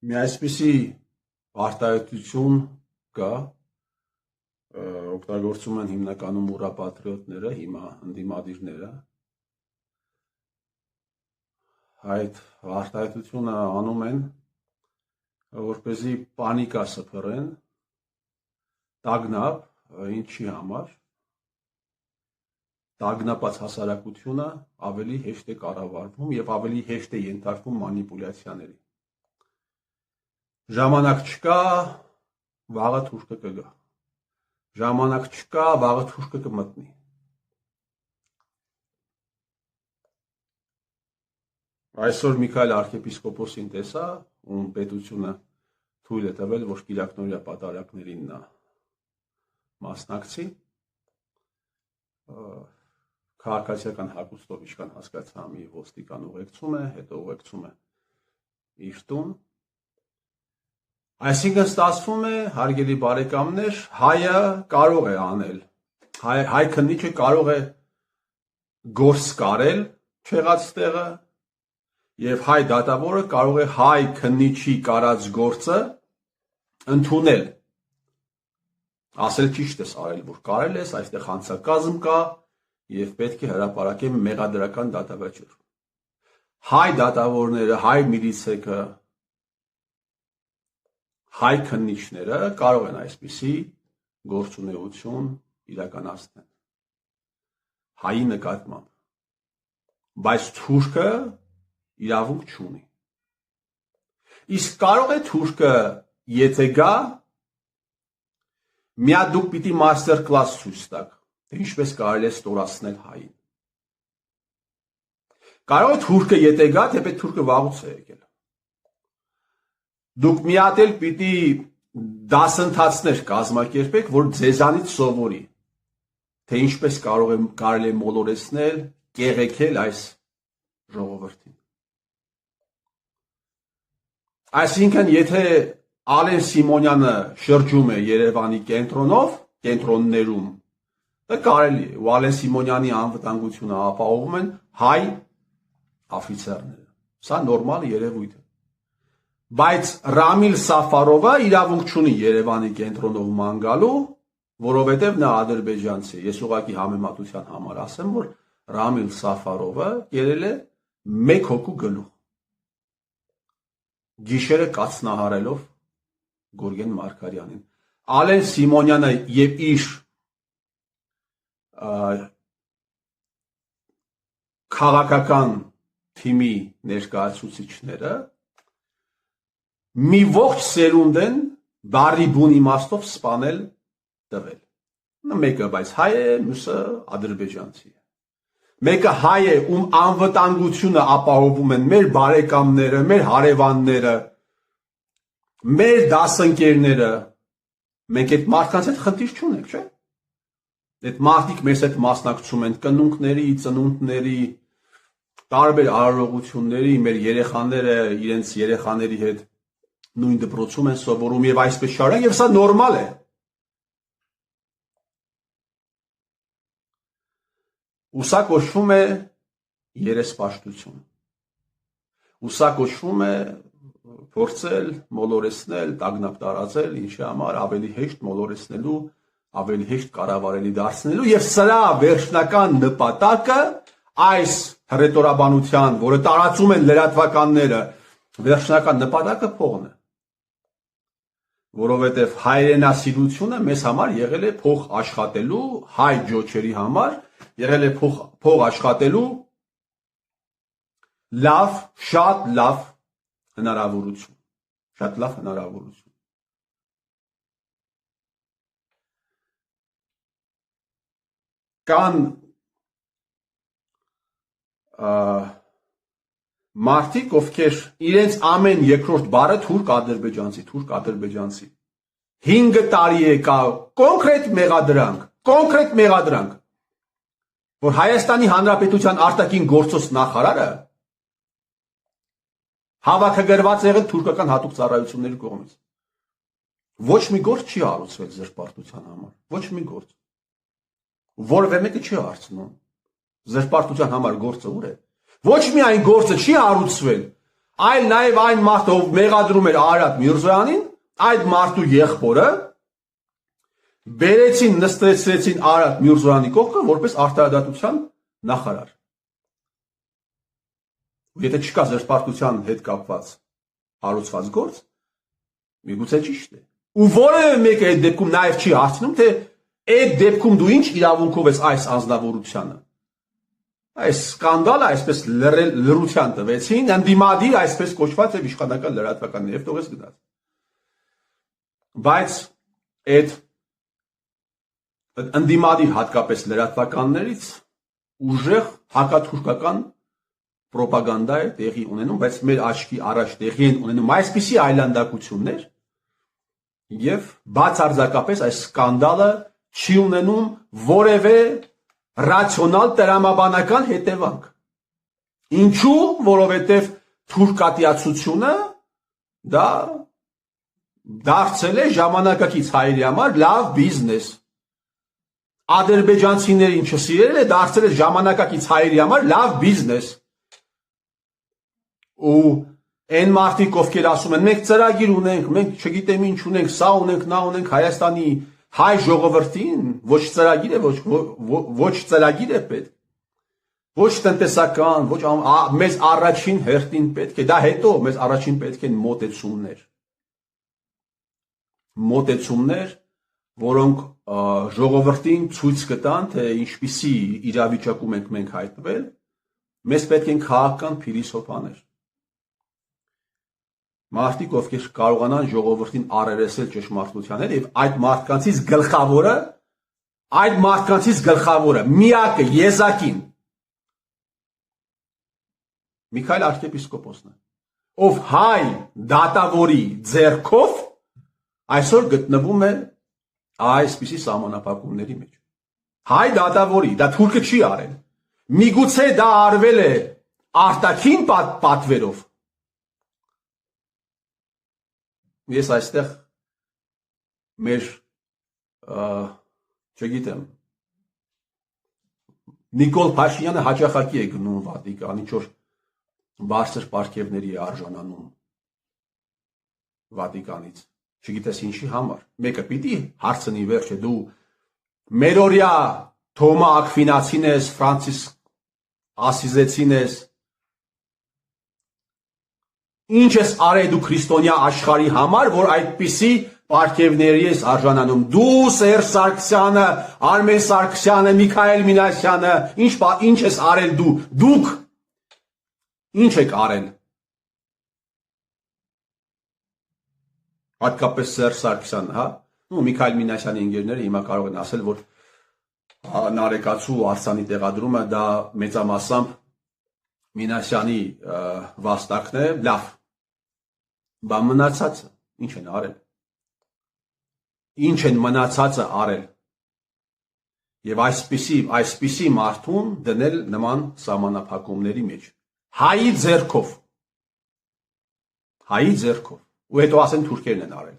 Մի այսպիսի արտահայտություն կա, օգտագործում են հիմնականում ուռապատրիոտները, հիմա ընդդիմադիրները։ Այդ արտահայտությունը անում են, որպեսզի պանիկա սփռեն, տագնապ, ինչի համար։ Տագնապած հասարակությունը ավելի հեշտ է կառավարվում եւ ավելի հեշտ է ենթարկվում մանիպուլյացիաների։ Ժամանակ չկա, վաղը թուրքը կգա։ Ժամանակ չկա, վաղը թուրքը կմտնի։ Այսօր Միքայել arczepiskopos-ին տեսա, ում պետությունը թույլ է տվել, որ կիրակնօրյա պատարակներին նա մասնակցի։ Քաղաքացիական հագուստով ինչքան հասկացա, մի ոստիկան ուղեկցում է, հետո ուղեկցում է իր տուն։ Այսինքն ստացվում է, հարգելի բարեկամներ, հայը կարող է անել, հայ քննիչը կարող է գործ կարել չեղած տեղը, եւ հայ դատավորը կարող է հայ քննիչի կարած գործը ընդունել, ասել ճիշտ ես արել, որ կարել ես, այստեղ հանցակազմ կա եւ պետք է հրապարակեմ մեղադրական դատավճիռ։ Հայ դատավորները, հայ միլիցեքը, հայ քննիչները կարող են այսպիսի գործունեություն իրականացնել հայի նկատմամբ, բայց թուրքը իրավունք չունի։ Իսկ կարող է թուրքը, եթե գա, միա դուք պիտի մաստեր կլաս ցույց տաք, թե ինչպես կարելի է ստորացնել հային։ Կարող է թուրքը եթե գա, թեպետ թուրքը վաղուց է եկել։ Դուք մի հատ էլ պիտի դասընթացներ կազմակերպեք, որ ձեզանից սովորի, թե ինչպես կարելի է մոլորեցնել, կեղեքել այս ժողովրդին։ Այսինքն, եթե Ալեն Սիմոնյանը շրջում է Երևանի կենտրոններում, դա կարելի է, ու Ալեն Սիմոնյանի անվտանգությունը ապահովում են հայ աֆիցերները։ Սա նորմալ երևույթ է։ Բայց Ռամիլ Սաֆարովը իրավունք չունի Երևանի կենտրոնով ման գալու, որովհետև նա ադրբեջանցի է։ Ես ուղղակի համեմատության համար ասեմ, որ Ռամիլ Սաֆարովը կերել է 1 հոգու գլուխ, գիշերը կացնահարելով Գուրգեն Մարգարյանին։ Ալեն Սիմոնյանը եւ իր քաղաքական թիմի ներկայացուցիչները մի ողջ սերունդ են բարի բուն իմաստով սպանել տվել։ Մեկը բայց հայ է, մյուսը ադրբեջանցի է։ Մեկը հայ է, ում անվտանգությունը ապահովում են մեր բարեկամները, մեր հարևանները, մեր դասընկերները։ Մենք այդ մարդկանց հետ խնդիր չունենք, չէ՞։ Այդ մարդիկ մեզ հետ մասնակցում են կնունքների, ծնունդների, տարբեր արարողությունների, մեր երեխաները իրենց երեխաների հետ նույն դպրոցում են սովորում եւ այսպես շարունակ, եւ սա նորմալ է։ Ուսա կոչվում է երեսպաշտություն։ Ուսա կոչվում է փորձել մոլորեցնել, տագնապ տարածել, ինչի համար ավելի հեշտ մոլորեցնելու, ավելի հեշտ կառավարելի դարձնելու եւ սրա վերջնական նպատակը այս հռետորաբանության, որը տարածում են լրատվականները, վերջնական նպատակը փողն է։ Որովհետեւ հայրենասիրությունը մեզ համար եղել է փող աշխատելու, հայ ջոչերի համար եղել է փող աշխատելու լավ, շատ լավ հնարավորություն, շատ լավ հնարավորություն։ Կան մարդիկ, ովքեր իրենց ամեն երկրորդ բառը թուրք-ադրբեջանցի, 5 տարի է կա կոնկրետ մեղադրանք, որ Հայաստանի Հանրապետության արտաքին գործոս նախարարը հավաքագրված եղել թուրքական հատուկ ծառայությունների կողմից։ Ոչ մի գործ չի հարուցվել զրպարտության համար, ոչ մի գործ։ Որևէ մեկը չի հարցնում զրպարտության համար գործը ուր է։ Ոչ միայն գործը չի հարուցվել, այլ նաև այն մարդը, ով մեղադրում էր Արարատ Միրզոյանին, այդ մարդու եղբորը բերեցին, նստեցրեցին Արարատ Միրզոյանի կողքը որպես արդարադատության նախարար։ Եթե չկա զրպարտության հետ կապված հարուցված գործ, միգուցե ճիշտ է։ Ու որևէ մեկը այդ դեպքում նաև չի հարցնում, թե այդ դեպքում դու ինչ իրավունքով ես այս անձնավորությանը։ Այս սկանդալը այսպես լրության տվեցին, ընդդիմադիր այսպես կոչված եւ իշխանական լրատվականներ եւ թողես գնաց։ Բայց այդ ընդդիմադիր հատկապես լրատվականներից ուժեղ հակաթուրքական պրոպագանդա է տեղի ունենում, բայց մեր աչքի առաջ տեղի են ունենում այսպիսի այլանդակություններ եւ բացարձակապես այս սկանդալը չի ունենում որևէ ռացիոնալ տրամաբանական հետևանք։ Ինչու՞, որովհետև թուրքատիացությունը դա դարձել է ժամանակակից հայերի համար լավ բիզնես։ Ադրբեջանցիներին չսիրել է, դարձել է ժամանակակից հայերի համար լավ բիզնես։ Ու այն մարդիկ, ովքեր ասում են, մենք ծրագիր ունենք, մենք չգիտեմ ինչ ունենք, սա ունենք, նա ունենք, Հայաստանի հայ ժողովրդին ոչ ծրագիր է, ոչ ծրագիր է պետք, ոչ տնտեսական, ոչ մեզ առաջին հերթին պետք է, դա հետո մեզ առաջին պետք են մոտեցումներ, որոնք ժողովրդին ցույց կտան, թե ինչպիսի իրավիճակում ենք մենք հայտնվել, մեզ պետք են քաղաքական փիլիսոփաներ։ Մարդիկ, ովքեր կարողանան ժողովրդին առերեսել ճշմարտության հետ եւ այդ մարդկանցից գլխավորը, միակը, եզակին Միքայել arczepiskopos-ն է, ով հայ դատավորի ձեռքով այսօր գտնվում է այսպիսի սահմանափակումների մեջ։ Հայ դատավորի, դա թուրքը չի արել։ Միգուցե դա արվել է արտաքին պատվերով։ Ես այստեղ մեր չգիտեմ Նիկոլ Փաշինյանը հաճախակի է գնում Վատիկան, ինչ որ բարձր պարգևների է արժանանում Վատիկանից, չգիտես ինչի համար։ Մեկը պիտի հարցնի վերջը, դու մերօրյա Թոմա Ակվինացին ես, Ֆրանցիսկ Ասիզեցին ես, ինչ ես արել դու քրիստոնյա աշխարհի համար, որ այդպիսի պարգևների ես արժանանում։ Դու Սերժ Սարգսյանը, Արմեն Սարգսյանը, Միքայել Մինասյանը, ինչ ես արել դուք ինչ եք արել։ Հատկապես Սերժ Սարգսյանը, հա, ու Միքայել Մինասյանի ընկերները հիմա կարող են ասել, որ Նարեկացու Արցանի տեղադրումը դա մեծամասամբ Մինասյանի վաստակն է, լավ։ Բա մնացածը ինչ են արել։ Ինչ են մնացածը արել։ Եվ այսպիսի մարդուն դնել նման սահմանափակումների մեջ։ Հայի ձեռքով։ Ու հետո ասեն թուրքերն են արել։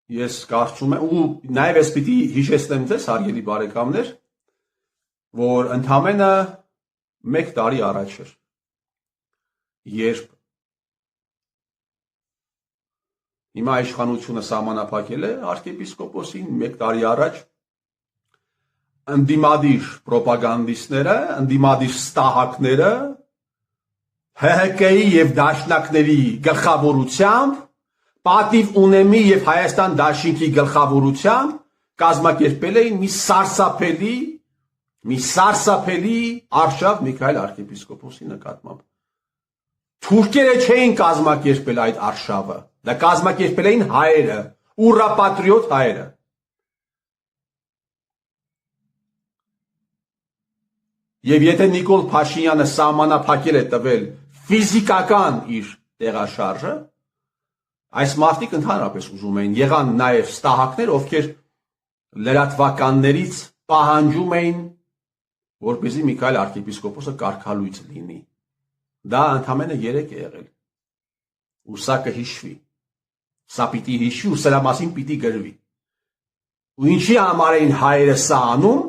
Ես կարծում եմ, ու նաև ես պիտի հիշեցնեմ ձեզ, հարգելի բարեկամներ, որ ընդամենը 1 տարի առաջ էր, երբ հիմա իշխանությունը սահմանափակել է arczepiskoposին, 1 տարի առաջ ընդդիմադիր պրոպագանդիստները, ընդդիմադիր ստահակները ՀՀԿ-ի եւ դաշնակների գլխավորությամբ Պատիվ ունեմի եւ Հայաստան դաշինքի գլխավորությամբ կազմակերպել էին մի սարսափելի արշավ Միքայել arczepiskoposի նկատմամբ։ Թուրքերը չէին կազմակերպել այդ արշավը, դա կազմակերպել էին հայերը, ուռապատրիոտ հայերը։ Եվ եթե Նիկոլ Փաշինյանը սահմանափակել է տվել ֆիզիկական իր տեղաշարժը, այս մարդիկ ընդհանրապես ուզում էին, եղան նաև ստահակներ, ովքեր լրատվականներից պահանջում էին, որպեսզի Միքայել arczepiskoposը կարգալույծ լինի։ Դա ընդամենը 3 է եղել։ Ու սա կհիշվի։ Սա պիտի հիշվի ու սրա մասին պիտի գրվի։ Ու ինչի համար էին հայերը սա անում։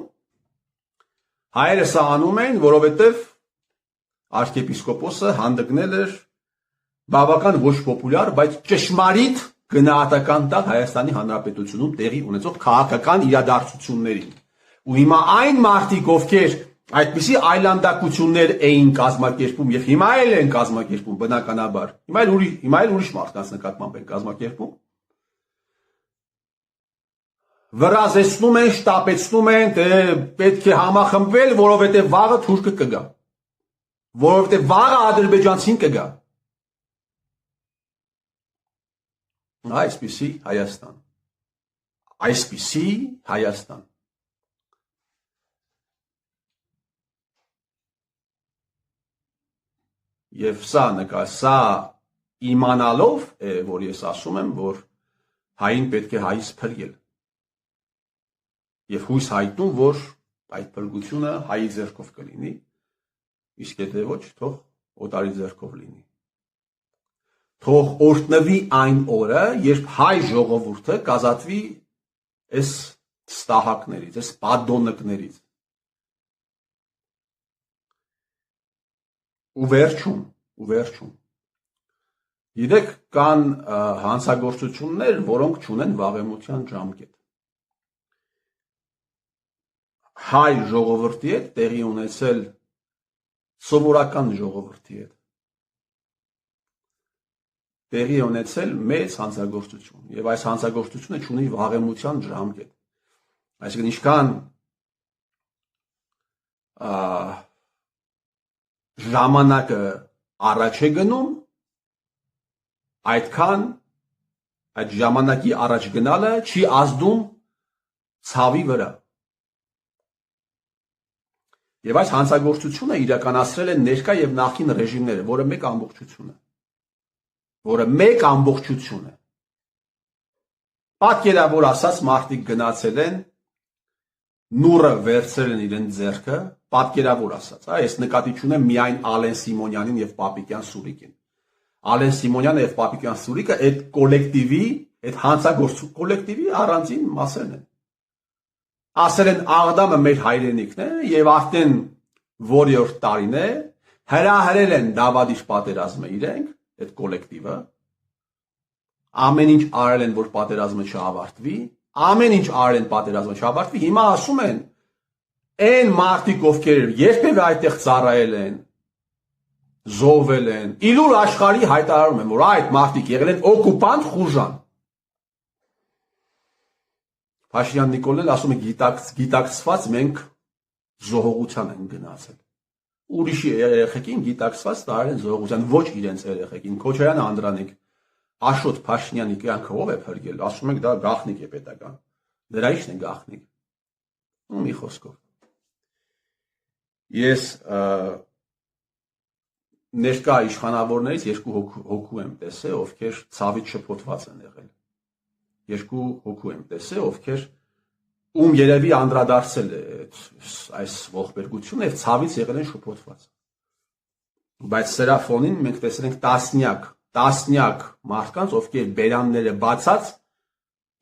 Հայերը սա անում էին, որովհետև arczepiskopos-ը հանդգնել էր բավական ոչ պոպուլյար, բայց ճշմարիտ գնահատական տակ Հայաստանի Հանրապետությունում տեղի ունեցող քաղաքական իրադարձություններին։ Ու հիմա այն մարդիկ, ովքեր այդպիսի այլանդակություններ էին կազմակերպում եւ հիմա էլ են կազմակերպում, բնականաբար։ Հիմա էլ ուրիշ մարդկանց նկատմամբ են կազմակերպում։ Վրազեցնում են, շտապեցնում են, թե պետք է համախմբվել, որովհետեւ վաղը թուրքը կգա։ Որովհետեւ վաղը ադրբեջանցին կգա։ Այսպիսի Հայաստան։ Այսպիսի Հայաստան։ Եվ սա իմանալով է, որ ես ասում եմ, որ հային պետք է հայից փրկել։ Եվ հույս հայտնում, որ այդ փրկությունը հայի ձեռքով կլինի, իսկ եթե ոչ, թող օտարի ձեռքով լինի։ Թող օրհնվի այն օրը, երբ հայ ժողովուրդը կազատվի այս ստահակներից, այս պատոնկներից։ Ու վերջում։ Գիտեք, կան հանցագործություններ, որոնք չունեն վաղեմության ժամկետ։ Հայ ժողովրդի հետ տեղի ունեցել սովորական ժողովրդի հետ տեղի ունեցել մեծ հանցագործություն եւ այս հանցագործությունը չունի վաղեմության ժամկետ։ Այսինքն ինչքան ժամանակը առաջ է գնում, այդքան այդ ժամանակի առաջ գնալը չի ազդում ցավի վրա։ Եվ այս հանցագործությունը իրականացրել են ներկա եւ նախկին ռեժիմները, որը մեկ ամբողջություն է։ Պատկերավոր ասած մարդիկ գնացել են, նուրը վերցրել են իրեն ձեռքը, պատկերավոր ասած, ես նկատի չունեմ միայն Ալեն Սիմոնյանին եւ Պապիկյան Սուրիկին։ Ալեն Սիմոնյանը եւ Պապիկյան Սուրիկը այդ կոլեկտիվի, այդ հանցագործու կոլեկտիվի առանձին մասերն են։ Ասել են Աղդամը մեր հայրենիքն է եւ արդեն որյորդ տարին է հրահրել են Դավադիշ պատերազմը իրենք, այդ կոլեկտիվը, ամեն ինչ արել են, որ պատերազմը չավարտվի, ամեն ինչ արել են պատերազմը չավարտվի, հիմա ասում են այն մարդիկ, ովքեր երբևէ այդտեղ ծառայել են, զոհվել են, իլուր աշխարհի հայտարարում են, որ այդ մարդիկ եղել են օկուպանտ խուժան։ Փաշինյան Նիկոլն ասում է գիտակցված մենք զոհողության են գնացել։ Ուրիշի երեխեքին գիտակցված տարել են զոհողության, ոչ իրենց երեխեքին։ Քոչարյանը Անդրանիկ Աշոտ Փաշինյանի կյանքը ով է փրկել, ասում եք դա գաղտնիք է պետական։ Դրա ի՞նչն է գաղտնիք։ Ու մի խոսքով։ Ես ներկա իշխանավորներից երկու հոգու եմ տեսել, ովքեր ցավից շփոթված են եղել։ Երկու հոգու եմ տեսել, ովքեր ում երևի անդրադարձել է այս ողբերգությունը եւ ցավից եղել են շփոթված։ Բայց սրա ֆոնին մենք տեսել ենք տասնյակ մարդկանց, ովքեր բերանները բացած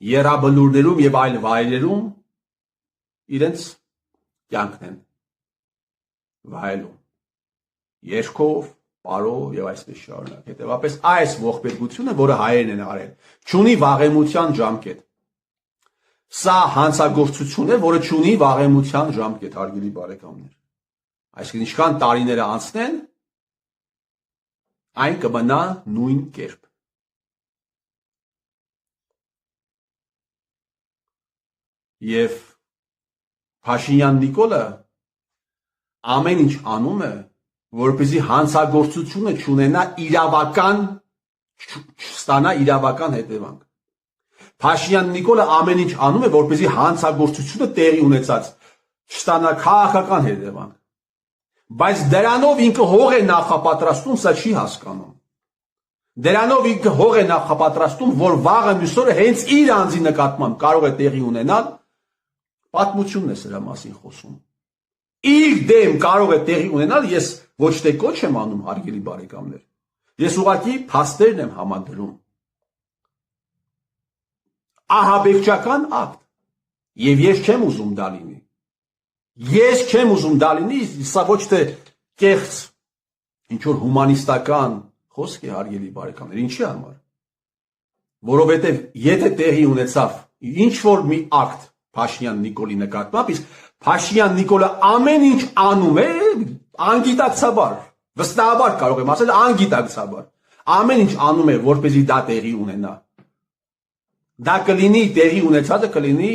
երաբլուրներում եւ այլ վայրերում իրենց կյանքն են վայելում։ Երկով, պարով եւ այսպես շարունակ։ Հետեւաբար այս ողբերգությունը, որը հայերն են արել, չունի վաղեմության ժամկետ։ Սա հանցագործություն է, որը չունի վաղեմության ժամկետ, հարգելի բարեկամներ։ Այսինքն ինչքան տարիները անցնեն, այն կմնա նույն կերպ։ Եվ Փաշինյան Նիկոլը ամեն ինչ անում է, որպեսզի հանցագործությունը չունենա չստանա իրավական հետևանք։ Փաշինյան Նիկոլը ամեն ինչ անում է, որպեսզի հանցագործությունը տեղի ունեցած չստանա քաղաքական հետևանք։ Բայց դրանով ինքը հող է նախապատրաստում, սա չի հասկանում։ Դրանով ինքը հող է նախապատրաստում, որ վաղը մյուս օրը հենց իր անձի նկատմամբ կարող է տեղի ունենալ, պատմությունն է սրա մասին խոսում։ Իր դեմ կարող է տեղի ունենալ, ես ոչ թե կոչ եմ անում, հարգելի բարեկամներ։ Ես ուղղակի փաստերն եմ համադրում։ Ահաբեկչական ակտ։ Եվ ես չեմ ուզում դա լինի։ Ես չեմ ուզում դա լինի, սա ոչ թե կեղծ ինչ որ հումանիստական խոսք է, հարգելի բարեկամներ, ինչի համար։ Որովհետև եթե տեղի ունեցավ ինչ որ մի ակտ Փաշինյան Նիկոլի նկատմամբ, իսկ Փաշինյան Նիկոլը ամեն ինչ անում է անգիտակցաբար, վստահաբար կարող եմ ասել անգիտակցաբար, ամեն ինչ անում է, որպեսզի դա տեղի ունենա։ Դա կլինի տեղի ունեցածը կլինի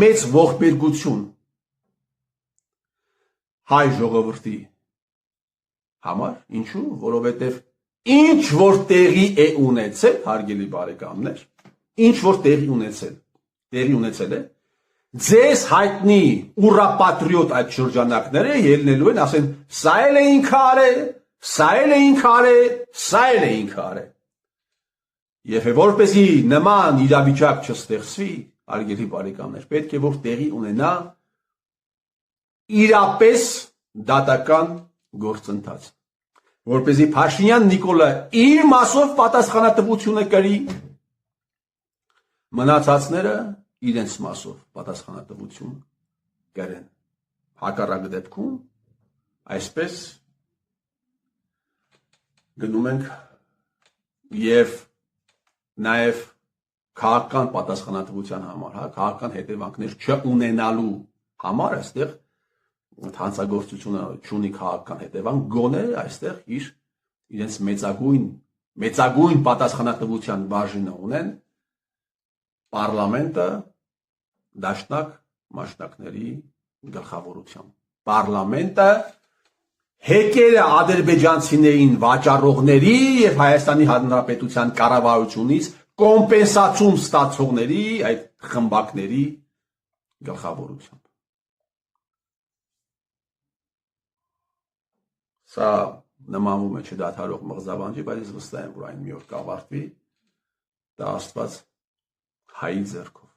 մեծ ողբերգություն հայ ժողովրդի համար, ինչու, որովհետև ինչ որ տեղի է ունեցել, հարգելի բարեկամներ, ինչ որ տեղի ունեցել է, ձեզ հայտնի ուռապատրիոտ այդ շրջանակները ելնելու են, ասեն, սա էլ է ինքը արել, սա էլ է ինքը արել, սա էլ է ինքը արել։ Եվ որպեսզի նման իրավիճակ չստեղծվի, հարգելի բարեկամներ, պետք է որ տեղի ունենա իրապես դատական գործընթաց, որպեսզի Փաշինյան Նիկոլը իր մասով պատասխանատվությունը կրի, մնացածները իրենց մասով պատասխանատվություն կրեն։ Հակառակ դեպքում այսպես գնում ենք եւ նաեւ քաղաքական պատասխանատվության համար, քաղաքական հետևանքներ չունենալու համար այստեղ հանցագործությունը չունի քաղաքական հետևանք, գոնե այստեղ իրենց մեծագույն պատասխանատվության բաժինը ունեն պարլամենտը դաշնակ մասնակների գլխավորությամբ։ Պարլամենտը հեկերը ադրբեջանցիներին վաճառողների եւ Հայաստանի Հանրապետության կառավարությունից կոմպենսացիոն ստացողների այդ խմբակների գլխավորությամբ։ Սա նմանվում է չդադարող մղձավանջի, բայց ես վստահ եմ, որ այն մի օր կավարտվի, դա Աստված հայի ձեռքով։